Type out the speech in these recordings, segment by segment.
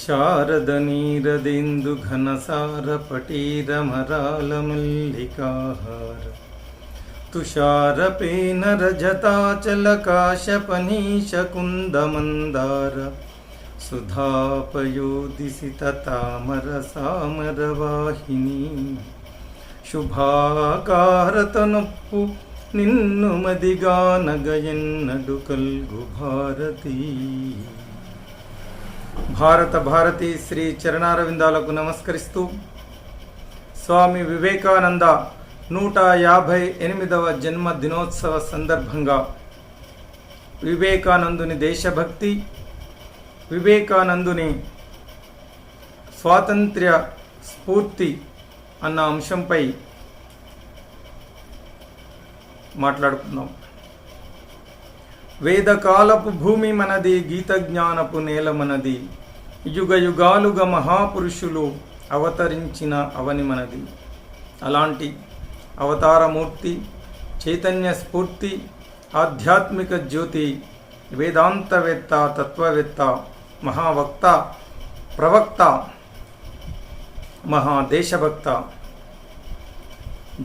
శారదనీరదేందు ఘనసారపటీరమరాళమల్లికాహార తుషారపేన రజతాచలకాశపనీశకుందమందార సుధాపయోదిసిత తామర సామరవాహిని శుభాకారతనొప్పు నిన్ను మదిగానగయన్నడు కల్గు భారతీ. భారతి శ్రీ చరణారవిందాలకు నమస్కరిస్తూ స్వామి వివేకానంద 158వ జన్మ దినోత్సవ సందర్భంగా వివేకానందుని దేశభక్తి, వివేకానందుని స్వాతంత్ర్య స్ఫూర్తి అన్న అంశంపై మాట్లాడుకుందాం. వేదకాలపు భూమి మనది, గీత జ్ఞానపు నేల మనది, యుగ యుగాలుగా మహాపురుషులు అవతరించిన అవని మనది. అలాంటి అవతారమూర్తి, చైతన్య స్ఫూర్తి, ఆధ్యాత్మిక జ్యోతి, వేదాంతవేత్త, తత్వవేత్త, మహావక్త, ప్రవక్త, మహాదేశభక్త,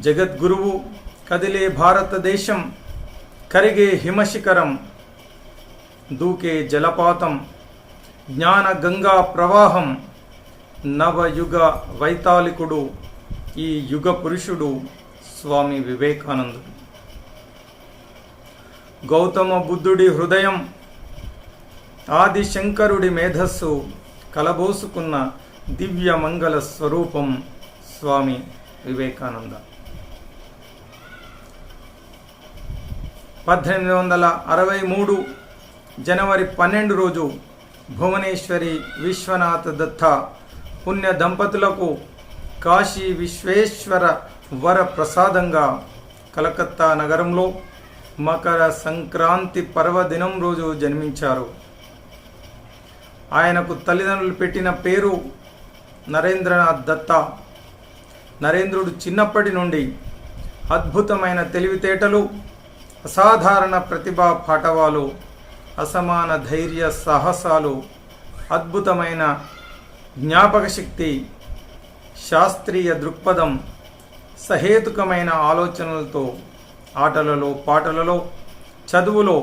జగద్గురువు, కదిలే భారతదేశం, కరిగే హిమశిఖరం, దూకే జలపాతం, జ్ఞాన గంగా ప్రవాహం, నవయుగ వైతాళికుడు, ఈ యుగ పురుషుడు స్వామి వివేకానందుడు. గౌతమ బుద్ధుడి హృదయం, ఆది శంకరుడి మేధస్సు కలబోసుకున్న దివ్య మంగళ స్వరూపం స్వామి వివేకానంద. 1863 జనవరి 12 రోజు భువనేశ్వరి విశ్వనాథ దత్త పుణ్య దంపతులకు కాశీ విశ్వేశ్వర వర ప్రసాదంగా కలకత్తా నగరంలో మకర సంక్రాంతి పర్వదినం రోజు జన్మించారు. ఆయనకు తల్లిదండ్రులు పెట్టిన పేరు నరేంద్రనాథ్ దత్త. నరేంద్రుడు చిన్నప్పటి నుండి అద్భుతమైన తెలివితేటలు, అసాధారణ ప్రతిభా పాటవాలు, అసమాన ధైర్య సాహసాలు, అద్భుతమైన జ్ఞాపక శక్తి, శాస్త్రీయ దృక్పథం, సహేతుకమైన ఆలోచనలతో ఆటలలో, పాటలలో, చదువులో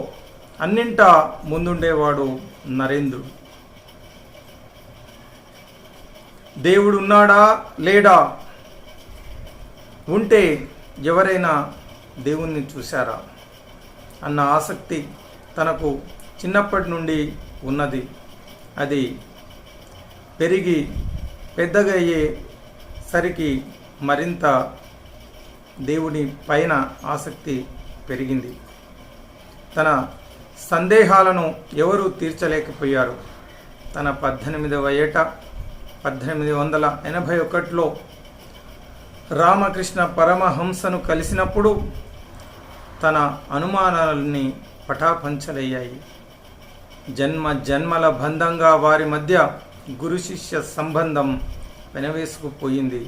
అన్నింటా ముందుండేవాడు నరేంద్రుడు. దేవుడు ఉన్నాడా లేడా, ఉంటే ఎవరైనా దేవుణ్ణి చూశారా అన్న ఆసక్తి తనకు చిన్నప్పటి నుండి ఉన్నది. అది పెరిగి పెద్దగా అయ్యేసరికి మరింత దేవుని పైన ఆసక్తి పెరిగింది. తన సందేహాలను ఎవరూ తీర్చలేకపోయారు. తన 18వ ఏట 1881లో రామకృష్ణ పరమహంసను కలిసినప్పుడు తన అనుమానాలన్నీ పటాపంచలయ్యాయి. జన్మ జన్మల బంధంగా వారి మధ్య గురు శిష్య సంబంధం వెనవేసుకుపోయింది.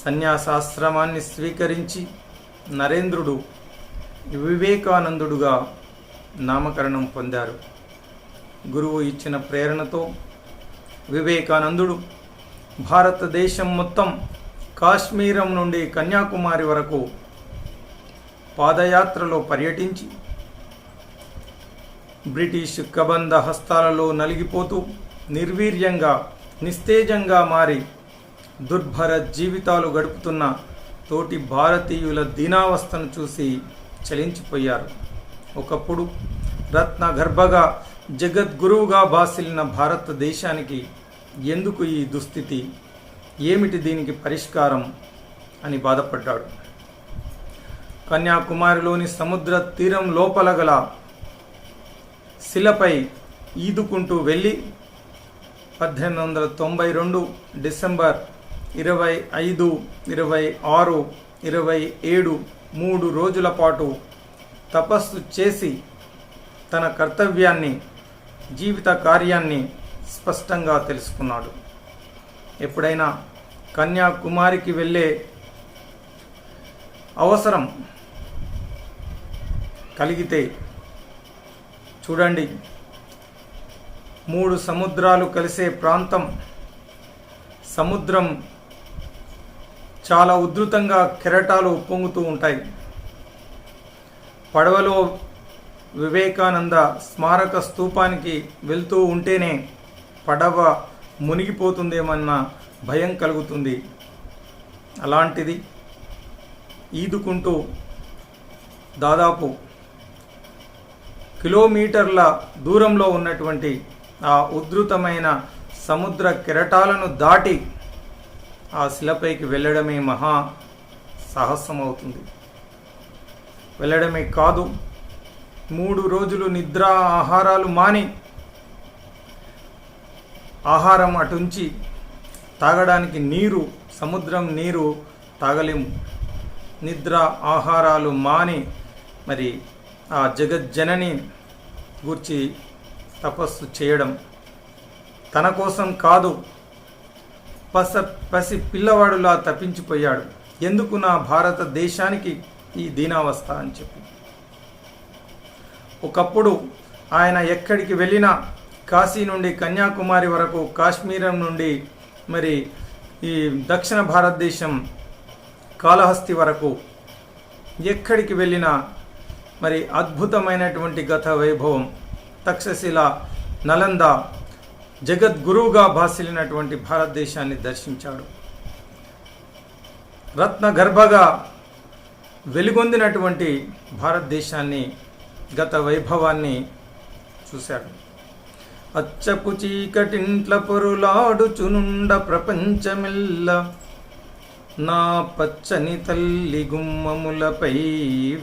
సన్యాసాశ్రమాన్ని స్వీకరించి నరేంద్రుడు వివేకానందుడుగా నామకరణం పొందారు. గురువు ఇచ్చిన ప్రేరణతో వివేకానందుడు భారతదేశం మొత్తం కాశ్మీరం నుండి కన్యాకుమారి వరకు పాదయాత్రలో పర్యటించి బ్రిటిష్ కబంధ హస్తాలలో నలిగిపోతూ నిర్వీర్యంగా, నిస్తేజంగా మారి దుర్భర జీవితాలు గడుపుతున్న తోటి భారతీయుల దీనావస్థను చూసి చలించిపోయారు. ఒకప్పుడు రత్న గర్భగా జగద్గురువుగా బాసిల్లిన భారతదేశానికి ఎందుకు ఈ దుస్థితి, ఏమిటి దీనికి పరిష్కారం అని బాధపడ్డాడు. కన్యాకుమారిలోని సముద్ర తీరం లోపల గల శిలపై ఈదుకుంటూ వెళ్ళి 1892 డిసెంబర్ 25, 26, 27 3 రోజుల పాటు తపస్సు చేసి తన కర్తవ్యాన్ని, జీవిత కార్యాన్ని స్పష్టంగా తెలుసుకున్నాడు. ఎప్పుడైనా కన్యాకుమారికి వెళ్ళే అవసరం కలిగితే చూడండి, 3 సముద్రాలు కలిసే ప్రాంతం. సముద్రం చాలా ఉధృతంగా కెరటాలు ఉప్పొంగుతూ ఉంటాయి. పడవలో వివేకానంద స్మారక స్తూపానికి వెళ్తూ ఉంటేనే పడవ మునిగిపోతుందేమన్న భయం కలుగుతుంది. అలాంటిది ఈదుకుంటూ దాదాపు కిలోమీటర్ల దూరంలో ఉన్నటువంటి ఆ ఉధృతమైన సముద్ర కెరటాలను దాటి ఆ శిలపైకి వెళ్ళడమే మహా సాహసం అవుతుంది. వెళ్ళడమే కాదు, 3 రోజులు నిద్ర ఆహారాలు మాని, ఆహారం అటుంచి తాగడానికి నీరు, సముద్రం నీరు తాగలేము. నిద్ర ఆహారాలు మాని మరి ఆ జగజ్జనని గూర్చి తపస్సు చేయడం తన కోసం కాదు, పసి పిల్లవాడులా తప్పించిపోయాడు. ఎందుకు నా భారతదేశానికి ఈ దీనావస్థ అని చెప్పి. ఒకప్పుడు ఆయన ఎక్కడికి వెళ్ళినా, కాశీ నుండి కన్యాకుమారి వరకు, కాశ్మీరం నుండి మరి ఈ దక్షిణ భారతదేశం కాళహస్తి వరకు ఎక్కడికి వెళ్ళినా మరి అద్భుతమైనటువంటి గత వైభవం, తక్షశిల, నలంద, జగద్గురువుగా భాసిల్లినటువంటి భారతదేశాన్ని దర్శించాడు. రత్న గర్భగా వెలుగొందినటువంటి భారతదేశాన్ని, గత వైభవాన్ని చూశాడు. అచ్చపు చీకటింట్ల పొరులాడుచునుండ ప్రపంచమెల్ల, నా పచ్చని తల్లి గుమ్మములపై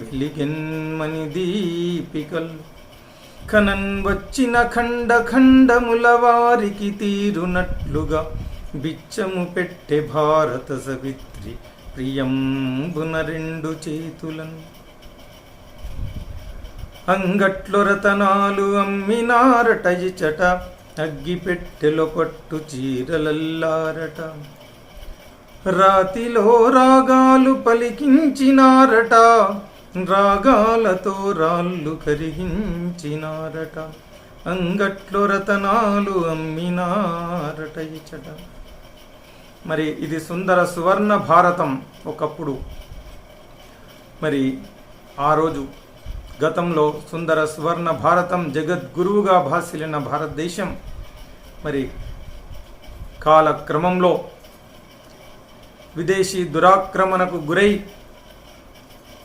వెలిగెన్మని దీపికల్, కనన్ వచ్చిన ఖండ ఖండముల వారికి తీరునట్లుగా, బిచ్చము పెట్టె భారత సవిత్రి ప్రియంబున 2 చేతులను. అంగట్లో రతనాలు అమ్మినారట ఇచట, అగ్గిపెట్టెలో పట్టు చీరలల్లారట, రాతిలో రాగాలు పలికించినారట, రాగాలతో రాళ్ళు కరిగించినారట, అంగట్లో రతనాలు అమ్మినారట ఇచట. మరి ఇది సుందర సువర్ణ భారతం ఒకప్పుడు. మరి ఆ రోజు గతంలో సుందర సువర్ణ భారతం, జగద్గురువుగా భాసిల్లిన భారతదేశం మరి కాలక్రమంలో విదేశీ దురాక్రమణకు గురై,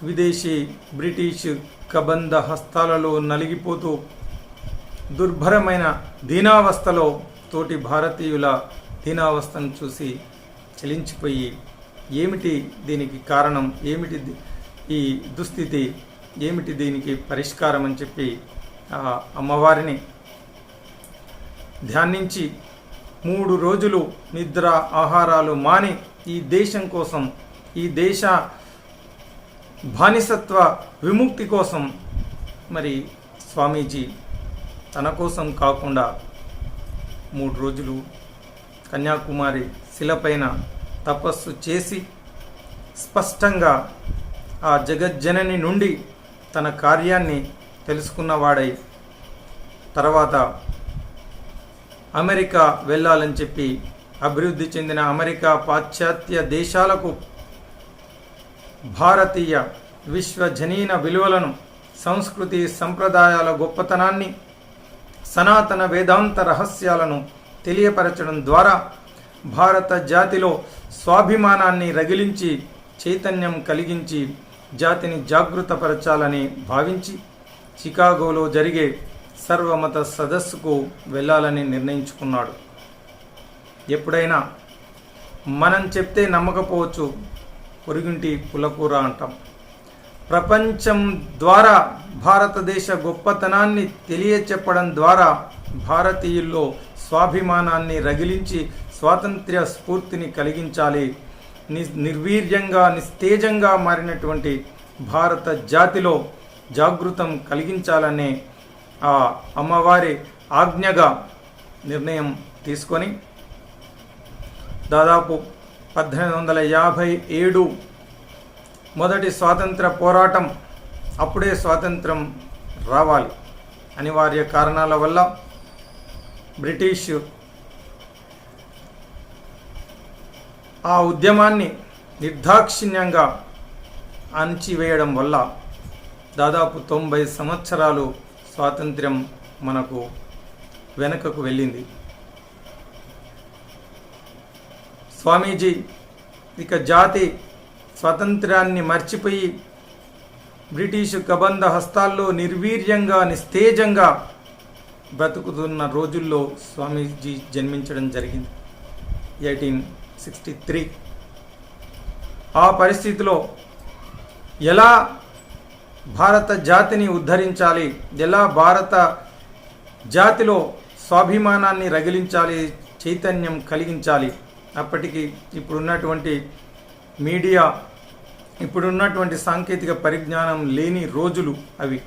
విదేశీ బ్రిటిష్ కబంధ హస్తాలలో నలిగిపోతూ దుర్భరమైన దీనావస్థలో తోటి భారతీయుల దీనావస్థను చూసి చలించిపోయి, ఏమిటి దీనికి కారణం, ఏమిటి ఈ దుస్థితి, ఏమిటి దీనికి పరిష్కారం అని చెప్పి ఆ అమ్మవారిని ధ్యానించి 3 రోజులు నిద్ర ఆహారాలు మాని ఈ దేశం కోసం, ఈ దేశ బానిసత్వ విముక్తి కోసం మరి స్వామీజీ తన కోసం కాకుండా 3 రోజులు కన్యాకుమారి శిలపైన తపస్సు చేసి స్పష్టంగా ఆ జగజ్జనని నుండి తన కార్యాన్ని తెలుసుకున్నవాడై తర్వాత అమెరికా వెళ్ళాలని చెప్పి, అభివృద్ధి చెందిన అమెరికా పాశ్చాత్య దేశాలకు భారతీయ విశ్వజనీన విలువలను, సంస్కృతి సంప్రదాయాల గొప్పతనాన్ని, సనాతన వేదాంత రహస్యాలను తెలియపరచడం ద్వారా భారత జాతిలో స్వాభిమానాన్ని రగిలించి, చైతన్యం కలిగించి, జాతిని జాగృతపరచాలని భావించి చికాగోలో జరిగే సర్వమత సదస్సుకు వెళ్ళాలని నిర్ణయించుకున్నాడు. ఎప్పుడైనా మనం చెప్తే నమ్మకపోవచ్చు, పొరుగింటి పులకూర అంటాం. ప్రపంచం ద్వారా భారతదేశ గొప్పతనాన్ని తెలియచెప్పడం ద్వారా భారతీయుల్లో స్వాభిమానాన్ని రగిలించి స్వాతంత్ర్య స్ఫూర్తిని కలిగించాలి. నిర్వీర్యంగా నిస్తేజంగా మారినటువంటి భారత జాతిలో జాగృతం కలిగించాలనే ఆ అమ్మవారి ఆజ్ఞగా నిర్ణయం తీసుకొని దాదాపు 1857 మొదటి స్వాతంత్ర పోరాటం, అప్పుడే స్వాతంత్రం రావాలి, అనివార్య కారణాల వల్ల బ్రిటిష్ ఆ ఉద్యమాన్ని నిర్దాక్షిణ్యంగా అణచివేయడం వల్ల దాదాపు 90 సంవత్సరాలు స్వాతంత్ర్యం మనకు వెనుకకు వెళ్ళింది. స్వామీజీ ఇక జాతి స్వాతంత్ర్యాన్ని మర్చిపోయి బ్రిటిష్ కబంధ హస్తాల్లో నిర్వీర్యంగా నిస్తేజంగా బ్రతుకుతున్న రోజుల్లో స్వామీజీ జన్మించడం జరిగింది 1863. ఆ పరిస్థితిలో ఎలా భారత జాతిని ఉద్ధరించాలి, ఎలా భారత జాతిలో స్వాభిమానాన్ని రగిలించాలి, చైతన్యం కలిగించాలి. అప్పటికి ఇప్పుడున్నటువంటి మీడియా, ఇప్పుడున్నటువంటి సాంకేతిక పరిజ్ఞానం లేని రోజులు అవి.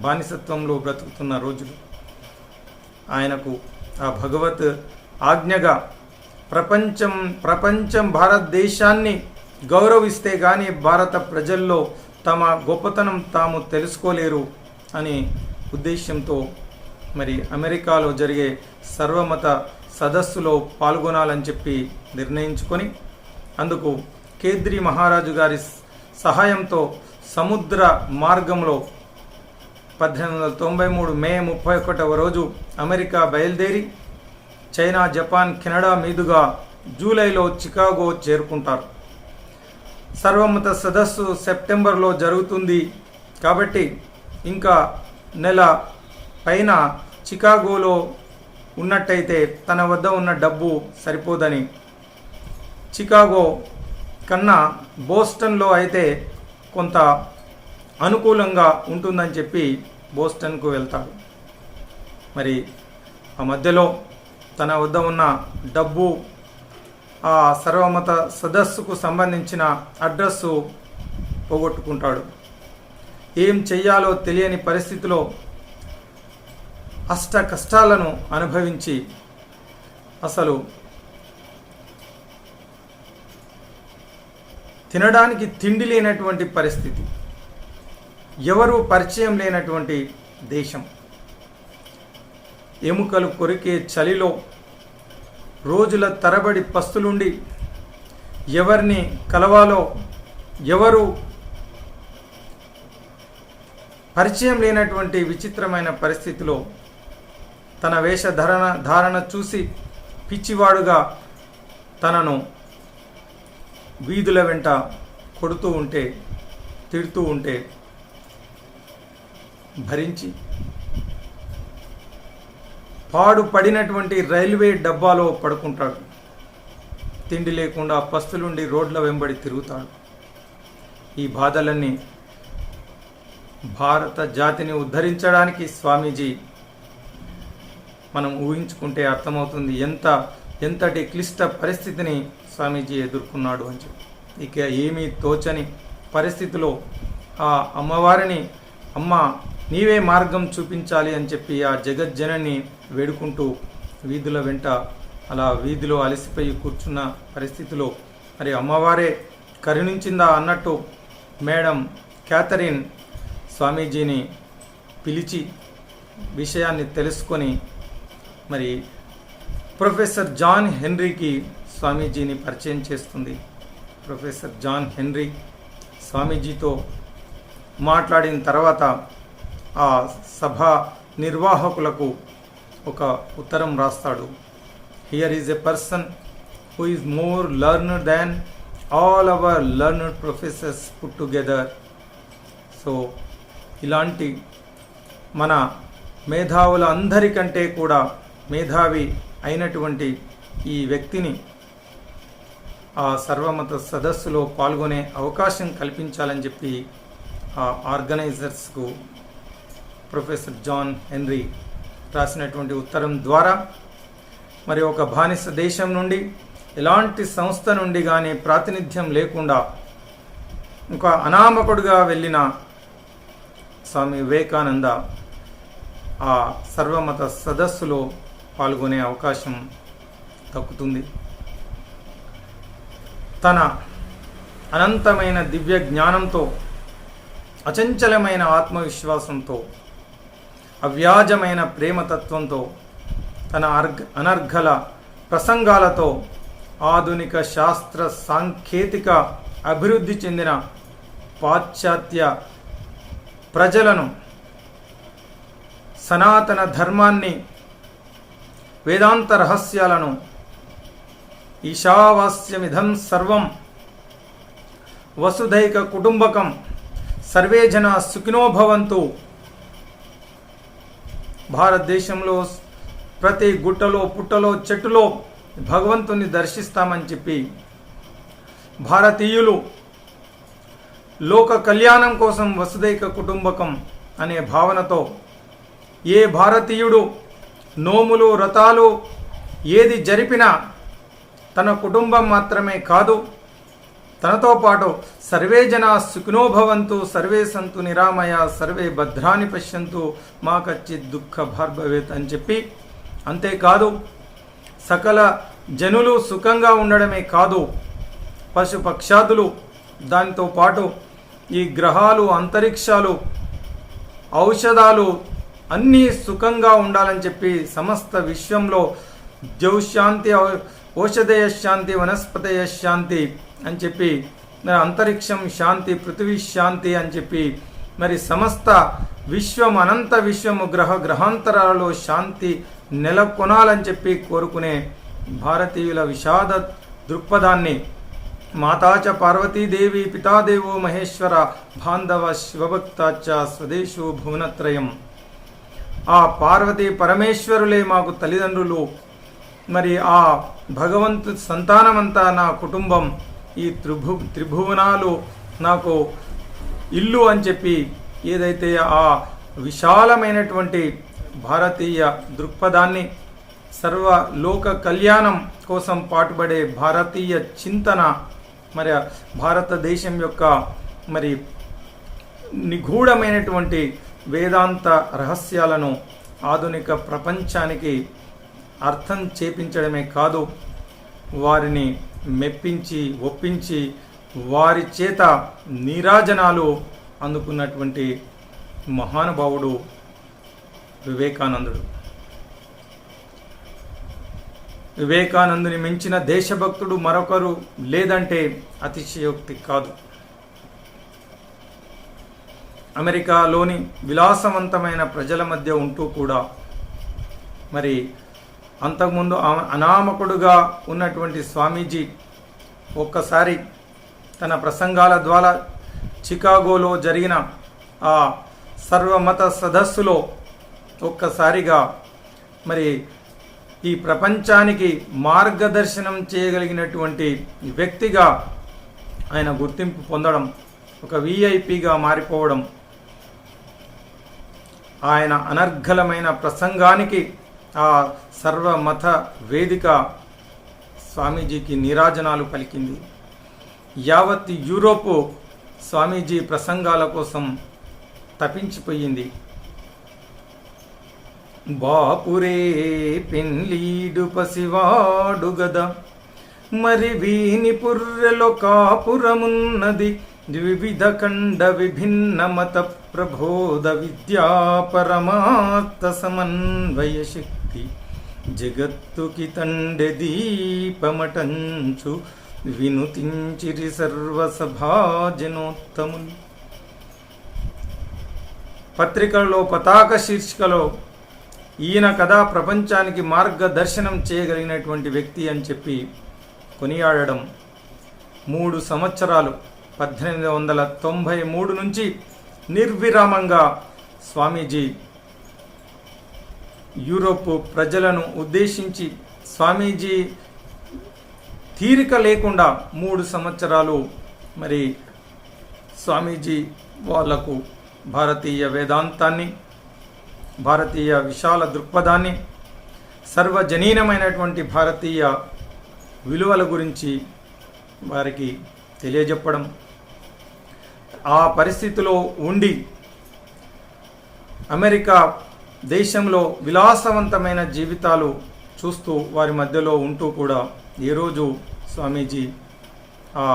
బానిసత్వంలో బ్రతుకుతున్న రోజులు. ఆయనకు ఆ భగవత్ ఆజ్ఞగా ప్రపంచం భారతదేశాన్ని గౌరవిస్తే కానీ భారత ప్రజల్లో తమ గొప్పతనం తాము తెలుసుకోలేరు అనే ఉద్దేశంతో మరి అమెరికాలో జరిగే సర్వమత సదస్సులో పాల్గొనాలని చెప్పి నిర్ణయించుకొని అందుకు కేద్రి మహారాజు గారి సహాయంతో సముద్ర మార్గంలో 1893 మే 31వ రోజు అమెరికా బయలుదేరి చైనా, జపాన్, కెనడా మీదుగా జూలైలో చికాగో చేరుకుంటారు. సర్వమత సదస్సు సెప్టెంబర్లో జరుగుతుంది కాబట్టి ఇంకా నెల పైన చికాగోలో ఉన్నట్టయితే తన వద్ద ఉన్న డబ్బు సరిపోదని చికాగో కన్నా బోస్టన్లో అయితే కొంత అనుకూలంగా ఉంటుందని చెప్పి బోస్టన్కు వెళ్తాడు. మరి ఆ మధ్యలో తన వద్ద ఉన్న డబ్బు, ఆ సర్వమత సదస్సుకు సంబంధించిన అడ్రస్సు పోగొట్టుకుంటాడు. ఏం చెయ్యాలో తెలియని పరిస్థితిలో అష్ట కష్టాలను అనుభవించి అసలు తినడానికి తిండి లేనటువంటి పరిస్థితి, ఎవరు పరిచయం లేనటువంటి దేశం, ఎముకలు కొరికే చలిలో రోజుల తరబడి పస్తులుండి ఎవరిని కలవాలో ఎవరు పరిచయం లేనటువంటి విచిత్రమైన పరిస్థితిలో తన వేషధారణ చూసి పిచ్చివాడుగా తనను వీధుల వెంట కొడుతూ ఉంటే, తిడుతూ ఉంటే భరించి పాడు పడినటువంటి రైల్వే డబ్బాలో పడుకుంటాడు. తిండి లేకుండా పస్తులుండి రోడ్ల వెంబడి తిరుగుతాడు. ఈ బాధలన్నీ భారత జాతిని ఉద్ధరించడానికి స్వామీజీ మనం ఊహించుకుంటే అర్థమవుతుంది ఎంతటి క్లిష్ట పరిస్థితిని స్వామీజీ ఎదుర్కొన్నాడు అని చెప్పి. ఇక ఏమీ తోచని పరిస్థితిలో ఆ అమ్మవారిని, అమ్మ నీవే మార్గం చూపించాలి అని చెప్పి ఆ జగజ్జనని వేడుకుంటూ వీధుల వెంట అలా వీధిలో అలసిపోయి కూర్చున్న పరిస్థితిలో మరి అమ్మవారే కరుణించిందా అన్నట్టు మేడం క్యాథరిన్ స్వామీజీని పిలిచి విషయాన్ని తెలుసుకొని మరి ప్రొఫెసర్ జాన్ హెన్రీకి స్వామీజీని పరిచయం చేస్తుంది. ప్రొఫెసర్ జాన్ హెన్రీ స్వామీజీతో మాట్లాడిన తర్వాత ఆ సభ నిర్వాహకులకు ఒక ఉత్తరం రాస్తాడు. Here is a person who is more learned than all our learned professors put together. So ఇలాంటి మన మేధావుల అందరికంటే కూడా మేధావి అయినటువంటి ఈ వ్యక్తిని ఆ సర్వమత సదస్సులో పాల్గొనే అవకాశం కల్పించాలని చెప్పి ఆ ఆర్గనైజర్స్కు ప్రొఫెసర్ జాన్ హెన్రీ రాసినటువంటి ఉత్తరం ద్వారా మరి ఒక బానిస దేశం నుండి, ఎలాంటి సంస్థ నుండి కానీ ప్రాతినిధ్యం లేకుండా ఒక అనామకుడుగా వెళ్ళిన స్వామి వివేకానంద ఆ సర్వమత సదస్సులో పాల్గొనే అవకాశం దక్కుతుంది. తన అనంతమైన దివ్య జ్ఞానంతో, అచంచలమైన ఆత్మవిశ్వాసంతో, అవ్యాజమైన ప్రేమతత్వంతో తన అనర్ఘల ప్రసంగాలతో ఆధునిక శాస్త్ర సాంకేతిక అభివృద్ధి చెందిన పాశ్చాత్య ప్రజలను సనాతన ధర్మాన్ని, వేదాంత రహస్యాలను, ఈశావాస్యమిదం సర్వం వసుధైక కుటుంబకం సర్వే జన సుఖినో భవంతు, భారతదేశంలో ప్రతి గుట్టలో పుట్టలో చెట్టులో భగవంతుని దర్శిస్తామని చెప్పి భారతీయులు లోక కళ్యాణం కోసం వసుధైక కుటుంబకం అనే భావనతో ఏ భారతీయుడు నోములు వ్రతాలు ఏది జరిపినా తన కుటుంబం మాత్రమే కాదు, తనతో పాటు సర్వే జనా సుఖినో భవంతు, సర్వే సంతు నిరామయ, సర్వే భద్రాని పశ్యంతు, మా కచ్చిత్ దుఃఖ భార్భవేత్ అని చెప్పి, అంతేకాదు సకల జనులు సుఖంగా ఉండడమే కాదు, పశు పక్షాదులు, దానితో పాటు ఈ గ్రహాలు, అంతరిక్షాలు, ఔషధాలు అన్నీ సుఖంగా ఉండాలని చెప్పి సమస్త విశ్వంలో ద్యౌశాంతి, ఔషధయ శాంతి, వనస్పతయ శాంతి అని చెప్పి, అంతరిక్షం శాంతి, పృథివీ శాంతి అని చెప్పి, మరి సమస్త విశ్వం, అనంత విశ్వము, గ్రహాంతరాలలో శాంతి నెలకొనాలని చెప్పి కోరుకునే భారతీయుల విషాద దృక్పథాన్ని మాతాచ పార్వతీదేవి, పితాదేవో మహేశ్వర, బాంధవ శివభక్తాచ స్వదేశో భువనత్రయం, ఆ పార్వతీ పరమేశ్వరులే మాకు తల్లిదండ్రులు, మరి ఆ భగవంతు సంతానమంతా నా కుటుంబం, ఈ త్రిభువనాలు నాకు ఇల్లు అని చెప్పి ఏదైతే ఆ విశాలమైనటువంటి భారతీయ దృక్పథాన్ని, సర్వలోక కళ్యాణం కోసం పాటుపడే భారతీయ చింతన, మరి భారతదేశం యొక్క మరి నిగూఢమైనటువంటి వేదాంత రహస్యాలను ఆధునిక ప్రపంచానికి అర్థం చేపించడమే కాదు, వారిని మెప్పించి ఒప్పించి వారి చేత నీరాజనాలు అందుకున్నటువంటి మహానుభావుడు వివేకానందుడు. వివేకానందుని మించిన దేశభక్తుడు మరొకరు లేదంటే అతిశయోక్తి కాదు. అమెరికాలోని విలాసవంతమైన ప్రజల మధ్య ఉంటూ కూడా మరి అంతకుముందు అనామకుడుగా ఉన్నటువంటి స్వామీజీ ఒక్కసారి తన ప్రసంగాల ద్వారా చికాగోలో జరిగిన ఆ సర్వమత సదస్సులో ఒక్కసారిగా మరి ఈ ప్రపంచానికి మార్గదర్శనం చేయగలిగినటువంటి వ్యక్తిగా ఆయన గుర్తింపు పొందడం, ఒక విఐపిగా మారిపోవడం, ఆయన అనర్ఘలమైన ప్రసంగానికి ఆ సర్వమత వేదిక స్వామీజీకి నీరాజనాలు పలికింది. యావత్ యూరోపు స్వామీజీ ప్రసంగాల కోసం తపించిపోయింది. బాపురే పెన్లీడు పసివాడు గద, మరి వీని పుర్రెలో కాపురమున్నది, వివిధ ఖండ విభిన్న మత ప్రబోధ విద్యా పరమార్థ సమన్వయ శక్తి, జగత్తుకి తండె దీపమటంచు వినుతించిరి సర్వసభాజనోత్తములు. పత్రికల్లో పతాక శీర్షికలో ఈయన కథ ప్రపంచానికి మార్గదర్శనం చేయగలిగినటువంటి వ్యక్తి అని చెప్పి కొనియాడడం 3 సంవత్సరాలు 1893 నుంచి నిర్విరామంగా స్వామీజీ యూరోప్ ప్రజలను ఉద్దేశించి, స్వామీజీ తీరిక లేకుండా 3 సంవత్సరాలు మరి స్వామీజీ వాళ్లకు భారతీయ వేదాంతాన్ని, భారతీయ విశాల దృక్పథాన్ని, సర్వజనీనమైనటువంటి భారతీయ విలువల గురించి వారికి తెలియజెప్పడం, ఆ పరిస్థితిలో ఉండి అమెరికా దేశంలో విలాసవంతమైన జీవితాలు చూస్తూ వారి మధ్యలో ఉంటూ కూడా ఏ రోజు స్వామీజీ ఆ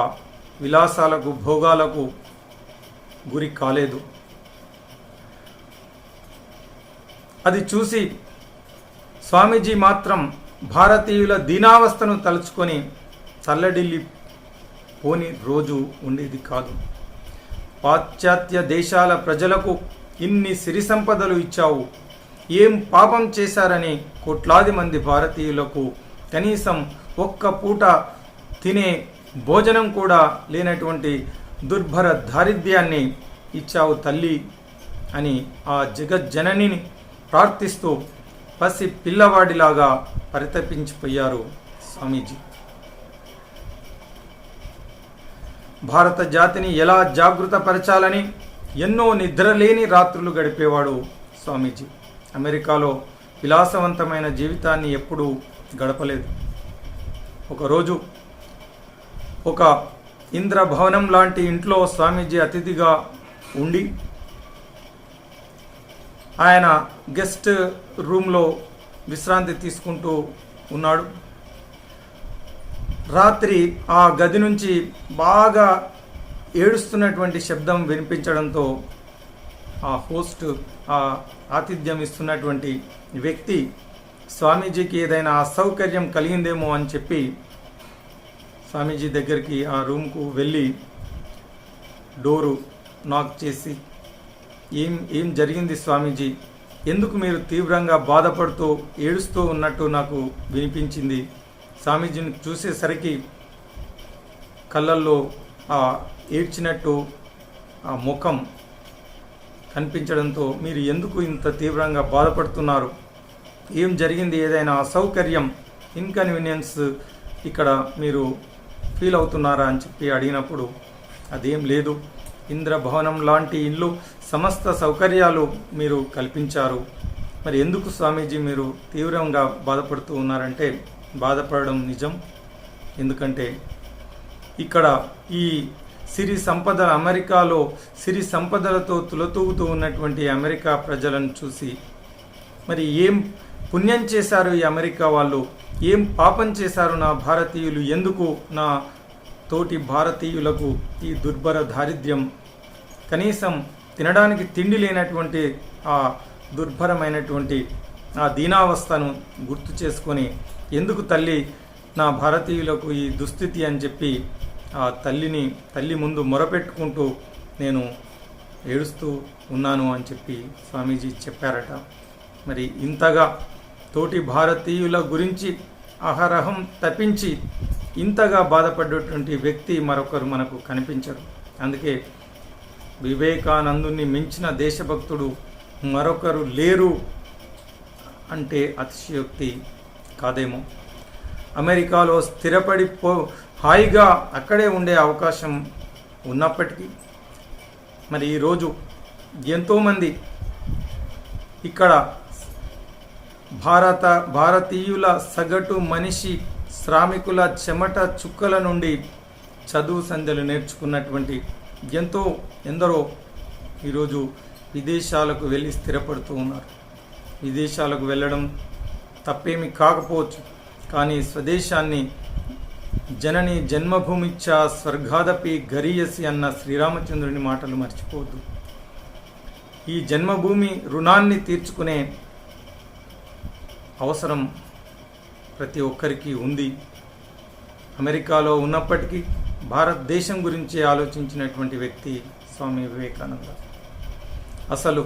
విలాసాలకు, భోగాలకు గురి కాలేదు. అది చూసి స్వామీజీ మాత్రం భారతీయుల దీనావస్థను తలుచుకొని చల్లడిల్లి పోని రోజు ఉండేది కాదు. పాశ్చాత్య దేశాల ప్రజలకు ఇన్ని సిరి సంపదలు ఇచ్చావు, ఏం పాపం చేశారని కోట్లాది మంది భారతీయులకు కనీసం ఒక్క పూట తినే భోజనం కూడా లేనటువంటి దుర్భర దారిద్ర్యాన్ని ఇచ్చావు తల్లి అని ఆ జగజ్జననిని ప్రార్థిస్తూ పసి పిల్లవాడిలాగా పరితపించిపోయారు స్వామీజీ. భారత జాతిని ఎలా జాగృతపరచాలని ఎన్నో నిద్రలేని రాత్రులు గడిపేవాడు స్వామీజీ. అమెరికాలో విలాసవంతమైన జీవితాన్ని ఎప్పుడూ గడపలేదు. ఒకరోజు ఒక ఇంద్రభవనం లాంటి ఇంట్లో స్వామీజీ అతిథిగా ఉండి ఆయన గెస్ట్ రూమ్లో విశ్రాంతి తీసుకుంటూ ఉన్నాడు. రాత్రి ఆ గది నుంచి బాగా ఏడుస్తున్నటువంటి శబ్దం వినిపించడంతో ఆ హోస్ట్, ఆ ఆతిథ్యం ఇస్తున్నటువంటి వ్యక్తి స్వామీజీకి ఏదైనా అసౌకర్యం కలిగిందేమో అని చెప్పి స్వామీజీ దగ్గరికి ఆ రూమ్కు వెళ్ళి డోరు నాక్ చేసి ఏం జరిగింది స్వామీజీ, ఎందుకు మీరు తీవ్రంగా బాధపడుతూ ఏడుస్తూ ఉన్నట్టు నాకు వినిపించింది. స్వామీజీని చూసేసరికి కళ్ళల్లో ఆ ఏడ్చినట్టు ఆ ముఖం కనిపించడంతో మీరు ఎందుకు ఇంత తీవ్రంగా బాధపడుతున్నారు, ఏం జరిగింది, ఏదైనా అసౌకర్యం, ఇన్కన్వీనియన్స్ ఇక్కడ మీరు ఫీల్ అవుతున్నారా అని చెప్పి అడిగినప్పుడు అదేం లేదు, ఇంద్రభవనం లాంటి ఇల్లు సమస్త సౌకర్యాలు మీరు కల్పించారు, మరి ఎందుకు స్వామీజీ మీరు తీవ్రంగా బాధపడుతూ ఉన్నారంటే బాధపడడం నిజం, ఎందుకంటే ఇక్కడ ఈ సిరి సంపద అమెరికాలో సిరి సంపదలతో తులతూగుతూ ఉన్నటువంటి అమెరికా ప్రజలను చూసి మరి ఏం పుణ్యం చేశారు ఈ అమెరికా వాళ్ళు, ఏం పాపం చేశారు నా భారతీయులు, ఎందుకు నా తోటి భారతీయులకు ఈ దుర్భర దారిద్ర్యం, కనీసం తినడానికి తిండి లేనటువంటి ఆ దుర్భరమైనటువంటి ఆ దీనావస్థను గుర్తు చేసుకొని ఎందుకు తల్లి నా భారతీయులకు ఈ దుస్థితి అని చెప్పి ఆ తల్లి ముందు మొరపెట్టుకుంటూ నేను ఏడుస్తూ ఉన్నాను అని చెప్పి స్వామీజీ చెప్పారట. మరి ఇంతగా తోటి భారతీయుల గురించి అహరహం తప్పించి ఇంతగా బాధపడ్డటువంటి వ్యక్తి మరొకరు మనకు కనిపించరు. అందుకే వివేకానందుని మించిన దేశభక్తుడు మరొకరు లేరు అంటే అతిశయోక్తి కాదేమో. అమెరికాలో స్థిరపడి హాయిగా అక్కడే ఉండే అవకాశం ఉన్నప్పటికీ మరి ఈరోజు ఎంతోమంది ఇక్కడ భారతీయుల సగటు మనిషి శ్రామికుల చెమట చుక్కల నుండి చదువు సంధ్యలు నేర్చుకున్నటువంటి ఎందరో ఈరోజు విదేశాలకు వెళ్ళి స్థిరపడుతూ ఉన్నారు. విదేశాలకు వెళ్ళడం తప్పేమి కాకపోవచ్చు, కానీ స్వదేశాన్ని జనని జన్మభూమిచ్చా స్వర్గాదపి గరీయసి అన్న శ్రీరామచంద్రుని మాటలు మర్చిపోవద్దు. ఈ జన్మభూమి రుణాన్ని తీర్చుకునే అవసరం ప్రతి ఒక్కరికి ఉంది. అమెరికాలో ఉన్నప్పటికీ భారతదేశం గురించి ఆలోచించినటువంటి వ్యక్తి స్వామి వివేకానంద. అసలు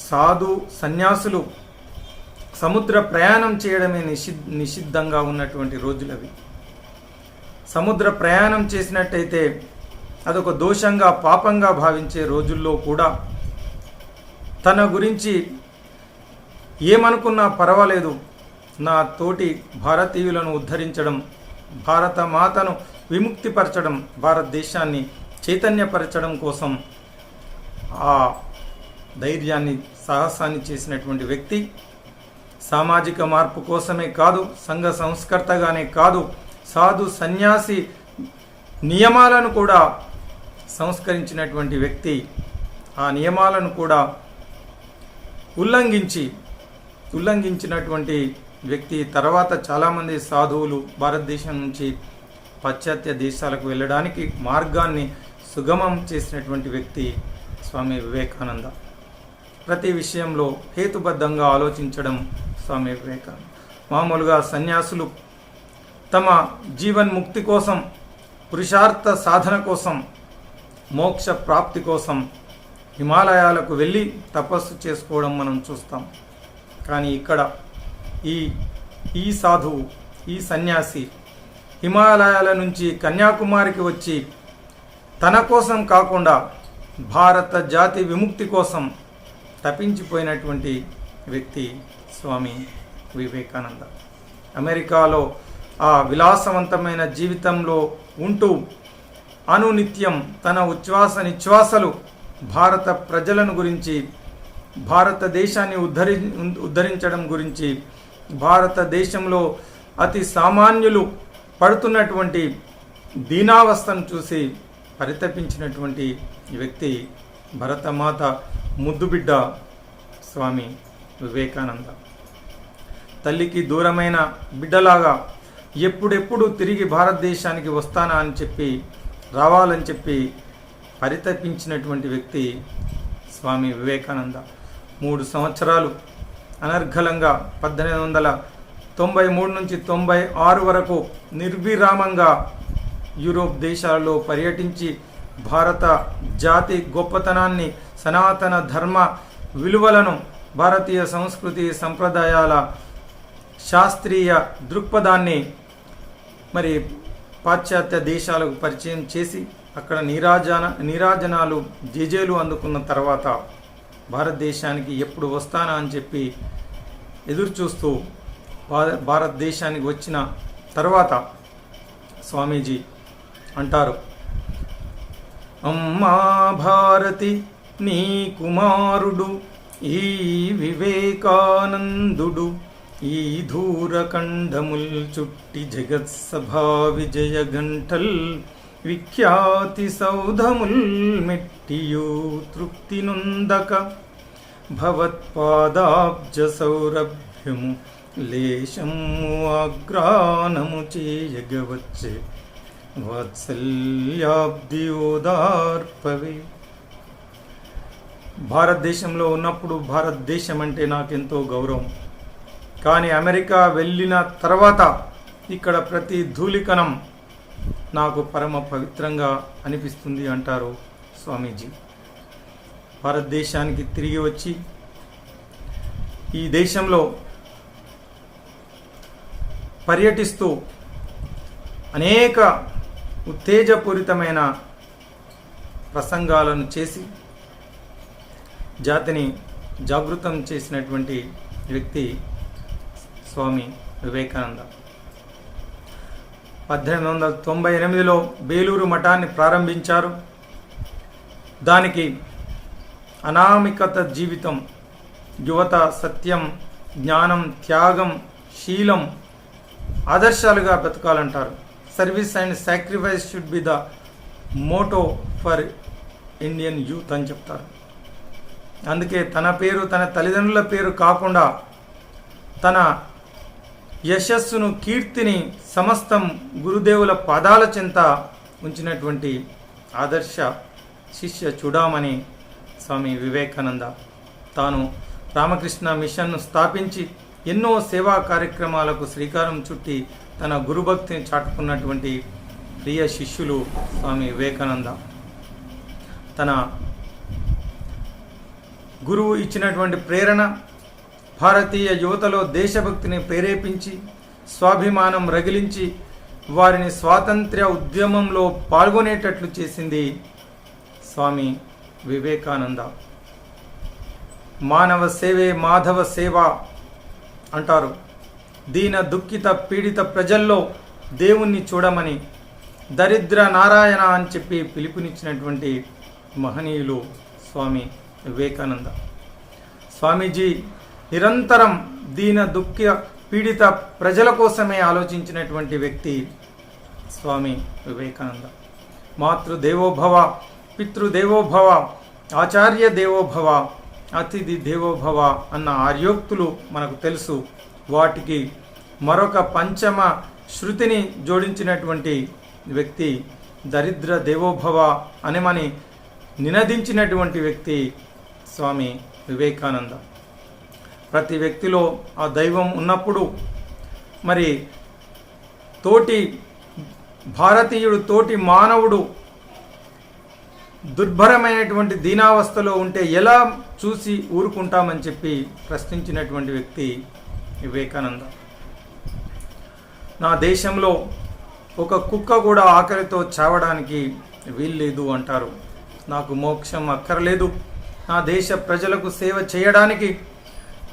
సాధు సన్యాసులు సముద్ర ప్రయాణం చేయడమే నిషిద్ధంగా ఉన్నటువంటి రోజులవి. సముద్ర ప్రయాణం చేసినట్టయితే అదొక దోషంగా పాపంగా భావించే రోజుల్లో కూడా తన గురించి ఏమనుకున్నా పర్వాలేదు, నా తోటి భారతీయులను ఉద్ధరించడం, భారత మాతను విముక్తిపరచడం, భారతదేశాన్ని చైతన్యపరచడం కోసం ఆ ధైర్యాన్ని సాహసాన్ని చేసినటువంటి వ్యక్తి సామాజిక మార్పు కోసమే కాదు, సంఘ సంస్కర్తగానే కాదు, సాధు సన్యాసి నియమాలను కూడా సంస్కరించినటువంటి వ్యక్తి. ఆ నియమాలను కూడా ఉల్లంఘించినటువంటి వ్యక్తి. తర్వాత చాలామంది సాధువులు భారతదేశం నుంచి పాశ్చాత్య దేశాలకు వెళ్ళడానికి మార్గాన్ని సుగమం చేసినటువంటి వ్యక్తి స్వామి వివేకానంద. ప్రతి విషయంలో హేతుబద్ధంగా ఆలోచించడం స్వామి వివేకానంద. మామూలుగా సన్యాసులు తమ జీవన్ముక్తి కోసం, పురుషార్థ సాధన కోసం, మోక్ష ప్రాప్తి కోసం హిమాలయాలకు వెళ్ళి తపస్సు చేసుకోవడం మనం చూస్తాం. కానీ ఇక్కడ ఈ సాధువు, ఈ సన్యాసి హిమాలయాల నుంచి కన్యాకుమారికి వచ్చి తన కోసం కాకుండా భారత జాతి విముక్తి కోసం తపించిపోయినటువంటి వ్యక్తి స్వామి వివేకానంద. అమెరికాలో ఆ విలాసవంతమైన జీవితంలో ఉంటూ అనునిత్యం తన ఉచ్ఛ్వాస నిశ్వాసలు భారత ప్రజలను గురించి, భారతదేశాన్ని ఉద్ధరించడం గురించి, భారతదేశంలో అతి సామాన్యులు పడుతున్నటువంటి దీనావస్థను చూసి పరితపించినటువంటి వ్యక్తి భరతమాత ముద్దుబిడ్డ స్వామి వివేకానంద. తల్లికి దూరమైన బిడ్డలాగా ఎప్పుడెప్పుడు తిరిగి భారతదేశానికి వస్తానా అని చెప్పి, రావాలని చెప్పి పరితపించినటువంటి వ్యక్తి స్వామి వివేకానంద. 3 సంవత్సరాలు అనర్ఘలంగా 1893 నుంచి 96 వరకు నిర్విరామంగా యూరోప్ దేశాలలో పర్యటించి భారత జాతి గొప్పతనాన్ని, సనాతన ధర్మ విలువలను, భారతీయ సంస్కృతి సంప్రదాయాల శాస్త్రీయ దృక్పథాన్ని మరి పాశ్చాత్య దేశాలకు పరిచయం చేసి అక్కడ నీరాజనాలు జేజేలు అందుకున్న తర్వాత భారతదేశానికి ఎప్పుడు వస్తానా అని చెప్పి ఎదురుచూస్తూ భారతదేశానికి వచ్చిన తర్వాత స్వామీజీ అంటారు, అమ్మా భారతి నీ కుమారుడు ఈ వివేకానందుడు, ఈ ధూరకంఠముల్ చుట్టి జగత్సభా విజయ గంటల్, విఖ్యాతి సౌధముల్ మెట్టియు తృప్తి నొందక, భవత్పాదాబ్జ సౌరభ్యము లేశము ఆగ్రానము చేయగవచ్చే, వాత్సల్యాబ్ది ఓదార్పవే. భారతదేశంలో ఉన్నప్పుడు భారతదేశం అంటే నాకెంతో గౌరవం. కానీ అమెరికా వెళ్ళిన తర్వాత ఇక్కడ ప్రతి ధూళికణం నాకు పరమ పవిత్రంగా అనిపిస్తుంది అంటారు స్వామీజీ. భారతదేశానికి తిరిగి వచ్చి ఈ దేశంలో పర్యటిస్తూ అనేక ఉత్తేజపూరితమైన ప్రసంగాలను చేసి జాతిని జాగృతం చేసినటువంటి వ్యక్తి స్వామి వివేకానంద. 1898లో బేలూరు మఠాన్ని ప్రారంభించారు. దానికి అనామికత జీవితం, యువత సత్యం, జ్ఞానం, త్యాగం, శీలం ఆదర్శాలుగా బతకాలంటారు. Service and sacrifice should be the motto for Indian youth అని చెప్తారు. అందుకే తన పేరు, తన తల్లిదండ్రుల పేరు కాకుండా తన యశస్సును, కీర్తిని సమస్తం గురుదేవుల పాదాల చెంత ఉంచినటువంటి ఆదర్శ శిష్య చూడామణి స్వామి వివేకానంద. తాను రామకృష్ణ మిషన్ను స్థాపించి ఎన్నో సేవా కార్యక్రమాలకు శ్రీకారం చుట్టి తన గురుభక్తిని చాటుకున్నటువంటి ప్రియ శిష్యులు స్వామి వివేకానంద. తన గురువు ఇచ్చినటువంటి ప్రేరణ భారతీయ యువతలో దేశభక్తిని ప్రేరేపించి, స్వాభిమానం రగిలించి వారిని స్వాతంత్ర్య ఉద్యమంలో పాల్గొనేటట్లు చేసింది స్వామి వివేకానంద. మానవ సేవే మాధవ సేవ అంటారు. దీన దుఃఖిత పీడిత ప్రజల్లో దేవుణ్ణి చూడమని, దరిద్ర నారాయణ అని చెప్పి పిలుపునిచ్చినటువంటి మహనీయులు స్వామి వివేకానంద. స్వామీజీ నిరంతరం దీన దుఃఖ పీడిత ప్రజల కోసమే ఆలోచించినటువంటి వ్యక్తి స్వామి వివేకానంద. మాతృదేవోభవ, పితృదేవోభవ, ఆచార్య దేవోభవ, అతిథి దేవోభవ అన్న ఆర్యోక్తులు మనకు తెలుసు. వాటికి మరొక పంచమ శృతిని జోడించినటువంటి వ్యక్తి దరిద్ర దేవోభవ అనమని నినదించినటువంటి వ్యక్తి స్వామి వివేకానంద. ప్రతి వ్యక్తిలో ఆ దైవం ఉన్నప్పుడు మరి తోటి భారతీయుడు, తోటి మానవుడు దుర్భరమైనటువంటి దీనావస్థలో ఉంటే ఎలా చూసి ఊరుకుంటామని చెప్పి ప్రశ్నించినటువంటి వ్యక్తి వివేకానంద. నా దేశంలో ఒక కుక్క కూడా ఆకలితో చావడానికి వీల్లేదు అంటారు. నాకు మోక్షం అక్కర్లేదు, నా దేశ ప్రజలకు సేవ చేయడానికి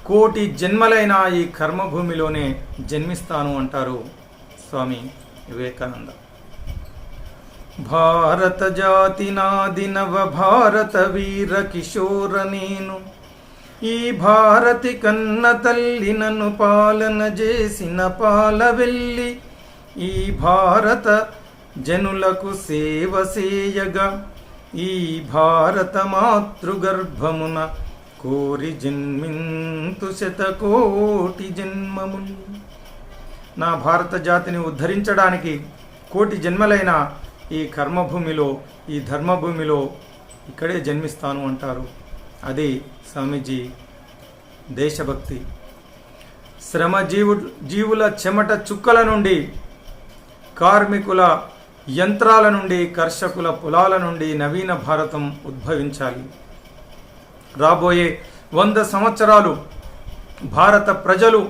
కోటి జన్మలైన ఈ కర్మభూమిలోనే జన్మిస్తాను అంటారు స్వామి వివేకానంద. భారత జాతి నాది నవ భారత వీర కిశోర నేను, ఈ భారతి కన్న తల్లి నన్ను పాలన చేసిన పాలవెల్లి, ఈ భారత జనులకు సేవ చేయగా ఈ భారత మాతృగర్భమున కోరి జన్మింతు శతకోటి జన్మములు. నా భారత జాతిని ఉద్ధరించడానికి కోటి జన్మలైన ఈ కర్మభూమిలో, ఈ ధర్మభూమిలో ఇక్కడే జన్మిస్తాను అంటారు. అది స్వామీజీ దేశభక్తి. శ్రమ జీవుల చెమట చుక్కల నుండి, కార్మికుల యంత్రాల నుండి, కర్షకుల పొలాల నుండి నవీన భారతం ఉద్భవించాలి. రాబోయే 100 సంవత్సరాలు భారత ప్రజలు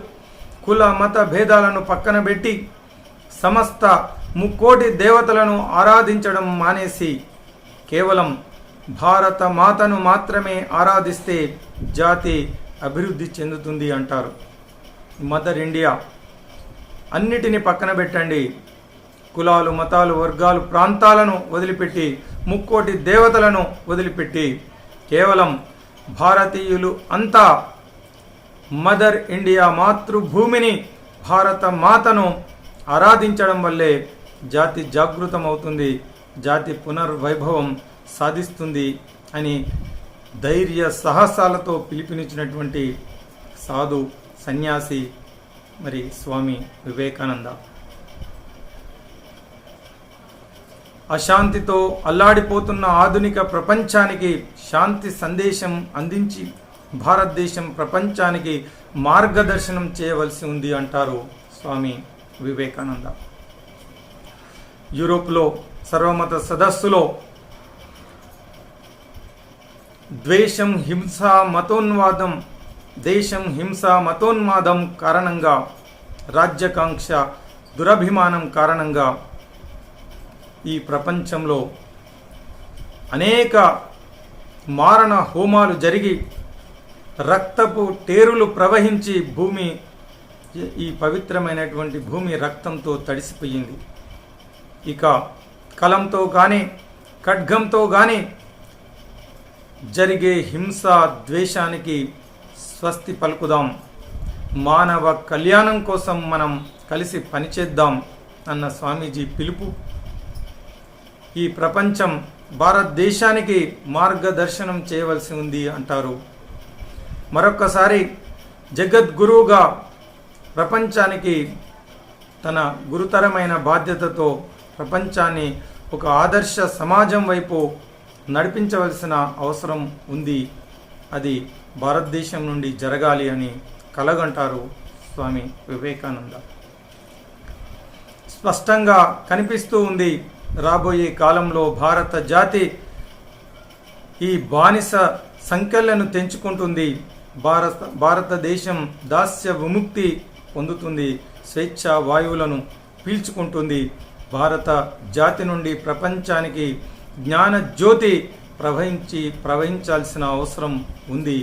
కుల మత భేదాలను పక్కన పెట్టి సమస్త ముక్కోటి దేవతలను ఆరాధించడం మానేసి కేవలం భారత మాతను మాత్రమే ఆరాధిస్తే జాతి అభివృద్ధి చెందుతుంది అంటారు. Mother India. అన్నిటినీ పక్కన పెట్టండి, కులాలు, మతాలు, వర్గాలు, ప్రాంతాలను వదిలిపెట్టి, ముక్కోటి దేవతలను వదిలిపెట్టి కేవలం భారతీయులు అంతా మదర్ ఇండియా మాతృభూమిని, భారత మాతను ఆరాధించడం వల్లే జాతి జాగృతమవుతుంది, జాతి పునర్వైభవం సాధిస్తుంది అని ధైర్య సాహసాలతో పిలుపునిచ్చినటువంటి సాధు సన్యాసి మరి స్వామి వివేకానంద. అశాంతితో అల్లాడిపోతున్న ఆధునిక ప్రపంచానికి శాంతి సందేశం అందించి భారతదేశం ప్రపంచానికి మార్గదర్శనం చేయవలసి ఉంది అంటారు స్వామి వివేకానంద. యూరోప్లో సర్వమత సదస్సులో ద్వేషం, హింస, మతోన్మాదం, దేశం హింస మతోన్మాదం కారణంగా, రాజ్యకాంక్ష, దురభిమానం కారణంగా ఈ ప్రపంచంలో అనేక మారణ హోమాలు జరిగి రక్తపు టేరులు ప్రవహించి భూమి, ఈ పవిత్రమైనటువంటి భూమి రక్తంతో తడిసిపోయింది. ఇక కలంతో కానీ ఖడ్గంతో కానీ జరిగే హింస ద్వేషానికి స్వస్తి పలుకుదాం. మానవ కళ్యాణం కోసం మనం కలిసి పనిచేద్దాం అన్న స్వామీజీ పిలుపు ఈ ప్రపంచం భారతదేశానికి మార్గదర్శనం చేయవలసి ఉంది అంటారు. మరొక్కసారి జగద్గురువుగా ప్రపంచానికి తన గురుతరమైన బాధ్యతతో ప్రపంచాన్ని ఒక ఆదర్శ సమాజం వైపు నడిపించవలసిన అవసరం ఉంది. అది భారతదేశం నుండి జరగాలి అని కలగంటారు స్వామి వివేకానంద. స్పష్టంగా కనిపిస్తూ ఉంది, రాబోయే కాలంలో భారత జాతి ఈ బానిస సంఖ్యలను తెంచుకుంటుంది. భారతదేశం దాస్య విముక్తి పొందుతుంది, స్వేచ్ఛ వాయువులను పీల్చుకుంటుంది. భారత జాతి నుండి ప్రపంచానికి జ్ఞాన జ్యోతి ప్రవహించాల్సిన అవసరం ఉంది.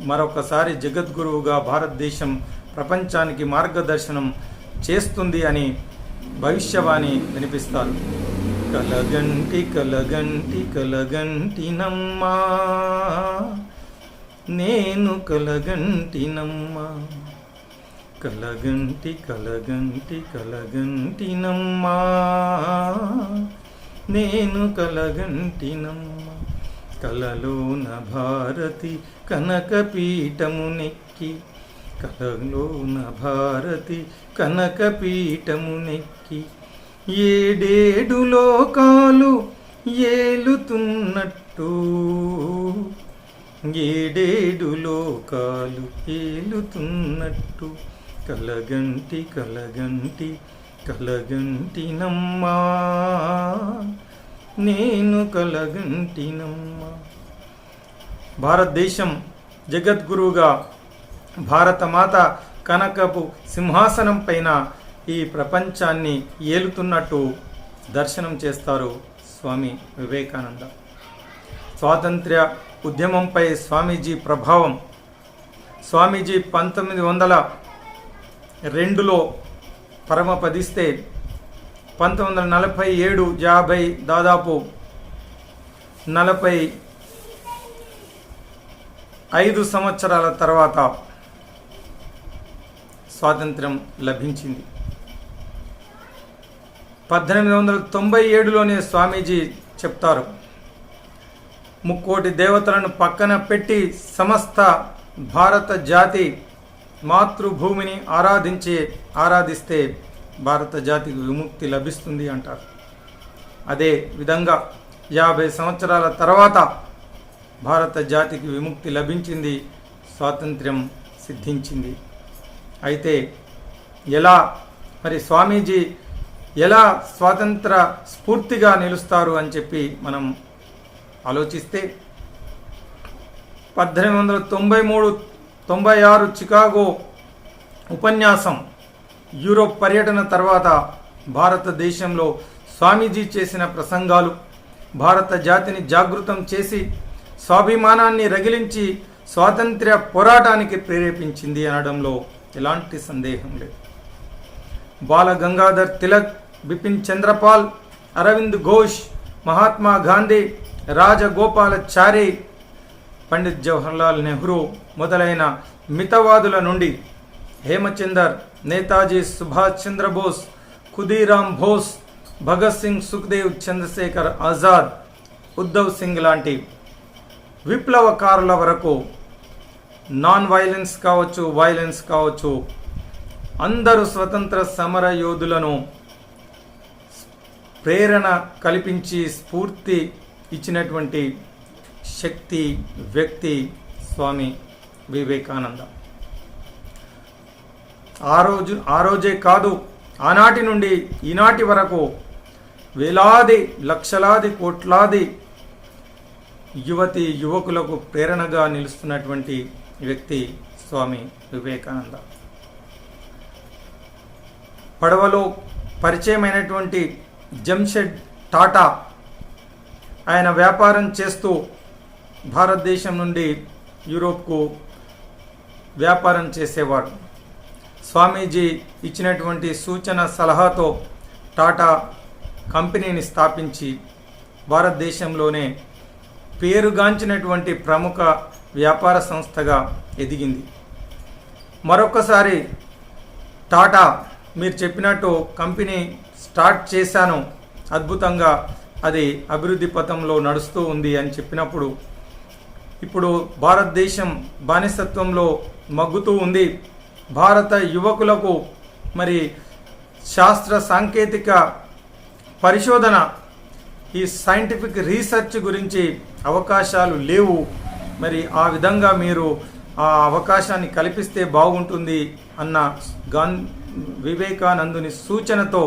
మరొకసారి జగద్గురువుగా భారతదేశం ప్రపంచానికి మార్గదర్శనం చేస్తుంది అని భవిష్యవాణి వినిపిస్తారు. కలగంటి కలగంటి కలగంటినమ్మా, నేను కలగంటినమ్మా, కలగంటి కలగంటి కలగంటినమ్మా, నేను కలగంటినమ్మా. కలలోన భారతి కనకపీఠమునెక్కి, కలలోన భారతి కనకపీఠమునెక్కి, ఏడేడు లోకాలు ఏలుతున్నట్టు ఏడేడు లోకాలు ఏలుతున్నట్టు కలగంటి కలగంటి కలగంటినమ్మా, నేను కలగంటినమ్మా. భారతదేశం జగద్గురువుగా భారతమాత కనకపు సింహాసనం పైన ఈ ప్రపంచాన్ని ఏలుతున్నట్టు దర్శనం చేస్తారు స్వామి వివేకానంద. స్వాతంత్ర్య ఉద్యమంపై స్వామీజీ ప్రభావం. స్వామీజీ 1902లో పరమపదిస్తే 1947, 50 దాదాపు 45 సంవత్సరాల తర్వాత స్వాతంత్ర్యం లభించింది. 1897లోనే స్వామీజీ చెప్తారు, ముక్కోటి దేవతలను పక్కన పెట్టి సమస్త భారత జాతి మాతృభూమిని ఆరాధిస్తే భారత జాతికి విముక్తి లభిస్తుంది అంటారు. అదే విధంగా 50 సంవత్సరాల తర్వాత భారత జాతికి విముక్తి లభించింది, స్వాతంత్ర్యం సిద్ధించింది. అయితే ఎలా మరి స్వామీజీ ఎలా స్వాతంత్ర స్ఫూర్తిగా నిలుస్తారు అని చెప్పి మనం ఆలోచిస్తే 1893-96 చికాగో ఉపన్యాసం, యూరోప్ పర్యటన తర్వాత భారతదేశంలో స్వామీజీ చేసిన ప్రసంగాలు భారత జాతిని జాగృతం చేసి స్వాభిమానాన్ని రగిలించి స్వాతంత్ర్య పోరాటానికి ప్రేరేపించింది అనడంలో ఎలాంటి సందేహం లేదు. బాల గంగాధర్ తిలక్, బిపిన్ చంద్రపాల్, అరవింద్ ఘోష్, మహాత్మా గాంధీ, రాజగోపాలాచారి, పండిత్ జవహర్లాల్ నెహ్రూ మొదలైన మితవాదుల నుండి హేమచందర్, నేతాజీ సుభాష్ చంద్రబోస్, ఖుదీరామ్ బోస్, భగత్ సింగ్, సుఖ్దేవ్, చంద్రశేఖర్ ఆజాద్, ఉద్ధవ్ సింగ్ లాంటి విప్లవకారుల వరకు నాన్ వైలెన్స్ కావచ్చు, వైలెన్స్ కావచ్చు, అందరూ స్వతంత్ర సమర యోధులను ప్రేరణ కల్పించి స్ఫూర్తి ఇచ్చినటువంటి శక్తి వ్యక్తి స్వామి వివేకానంద. ఆ రోజే కాదు, ఆనాటి నుండి ఈనాటి వరకు వేలాది లక్షలాది కోట్లాది యువతి యువకులకు ప్రేరణగా నిలుస్తున్నటువంటి వ్యక్తి స్వామి వివేకానంద. పడవలో పరిచయమైనటువంటి జంషెడ్ టాటా, ఆయన వ్యాపారం చేస్తూ భారతదేశం నుండి యూరోప్కు వ్యాపారం చేసేవాడు. స్వామీజీ ఇచ్చినటువంటి సూచన సలహాతో టాటా కంపెనీని స్థాపించి భారతదేశంలోనే పేరుగాంచినటువంటి ప్రముఖ వ్యాపార సంస్థగా ఎదిగింది. మరొకసారి టాటా, మీరు చెప్పినట్టు కంపెనీ స్టార్ట్ చేశాను, అద్భుతంగా అది అభివృద్ధి పథంలో నడుస్తూ ఉంది అని చెప్పినప్పుడు, ఇప్పుడు భారతదేశం బానిసత్వంలో మగ్గుతూ ఉంది, భారత యువకులకు మరి శాస్త్ర సాంకేతిక పరిశోధన, ఈ సైంటిఫిక్ రీసెర్చ్ గురించి అవకాశాలు లేవు, మరి ఆ విధంగా మీరు ఆ అవకాశాన్ని కల్పిస్తే బాగుంటుంది అన్న వివేకానందుని సూచనతో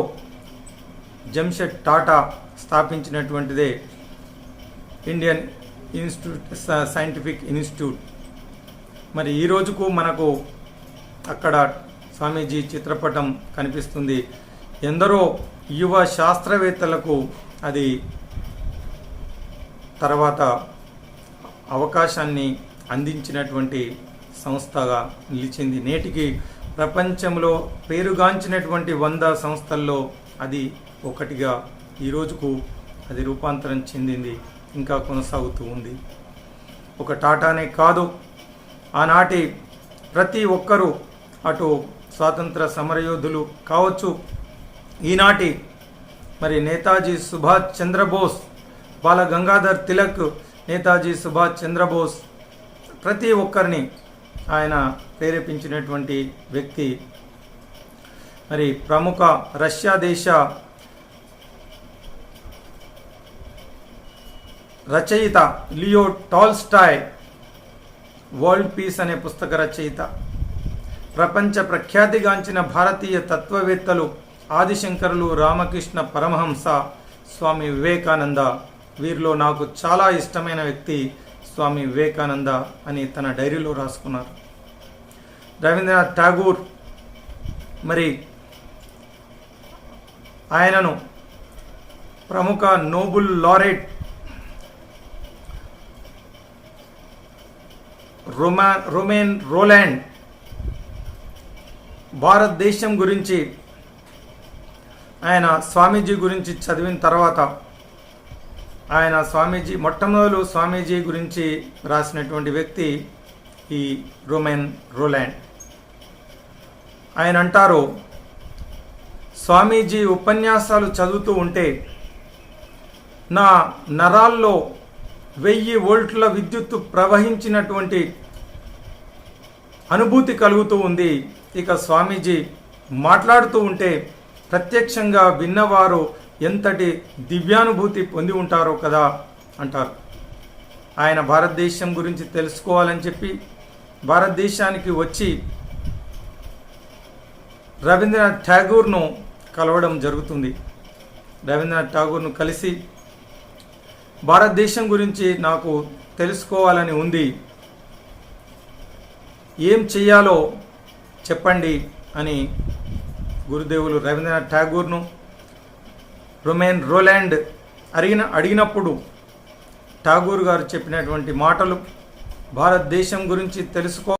జంషెడ్ టాటా స్థాపించినటువంటిదే ఇండియన్ సైంటిఫిక్ ఇన్స్టిట్యూట్. మరి ఈ రోజుకు మనకు అక్కడ స్వామీజీ చిత్రపటం కనిపిస్తుంది. ఎందరో యువ శాస్త్రవేత్తలకు అది తర్వాత అవకాశాన్ని అందించినటువంటి సంస్థగా నిలిచింది. నేటికి ప్రపంచంలో పేరుగాంచినటువంటి 100 సంస్థల్లో అది ఒకటిగా ఈ రోజుకు అది రూపాంతరం చెందింది, ఇంకా కొనసాగుతూ ఉంది. ఒక టాటానే కాదు, ఆనాటి ప్రతి ఒక్కరూ, అటు స్వాతంత్ర సమరయోధులు కావచ్చు, ఈనాటి మరి నేతాజీ సుభాష్ చంద్రబోస్, బాల గంగాధర్ తిలక్, నేతాజీ సుభాష్ చంద్రబోస్, ప్రతి ఒక్కరిని ఆయన ప్రేరేపించినటువంటి వ్యక్తి. మరి ప్రముఖ రష్యా దేశ రచయిత లియో టాల్స్టాయ్ వరల్డ్ పీస్ అనే పుస్తక రచయిత. ప్రపంచ ప్రఖ్యాతిగాంచిన భారతీయ తత్వవేత్తలు ఆదిశంకరులు, రామకృష్ణ పరమహంస, స్వామి వివేకానంద. వీరిలో నాకు చాలా ఇష్టమైన వ్యక్తి స్వామి వివేకానంద అని తన డైరీలో రాసుకున్నారు. రవీంద్రనాథ్ ఠాగూర్ మరి ఆయనను ప్రముఖ నోబెల్ లారెట్ రోమెన్ రోలాండ్ భారతదేశం గురించి ఆయన స్వామీజీ గురించి చదివిన తర్వాత ఆయన మొట్టమొదలు స్వామీజీ గురించి రాసినటువంటి వ్యక్తి ఈ రోమెన్ రోలాండ్. ఆయన అంటారు, స్వామీజీ ఉపన్యాసాలు చదువుతూ ఉంటే నా నరాల్లో 1000 వోల్ట్ల విద్యుత్తు ప్రవహించినటువంటి అనుభూతి కలుగుతూ ఉంది. ఇక స్వామీజీ మాట్లాడుతూ ఉంటే ప్రత్యక్షంగా విన్నవారు ఎంతటి దివ్యానుభూతి పొంది ఉంటారో కదా అంటారు. ఆయన భారతదేశం గురించి తెలుసుకోవాలని చెప్పి భారతదేశానికి వచ్చి రవీంద్రనాథ్ ఠాగూర్ను కలవడం జరుగుతుంది. రవీంద్రనాథ్ ఠాగూర్ను కలిసి భారతదేశం గురించి నాకు తెలుసుకోవాలని ఉంది, ఏం చెయ్యాలో చెప్పండి అని గురుదేవులు రవీంద్రనాథ్ ఠాగూర్ను రోమెన్ రోలాండ్ అడిగినప్పుడు ఠాగూర్ గారు చెప్పినటువంటి మాటలు, భారతదేశం గురించి తెలుసుకో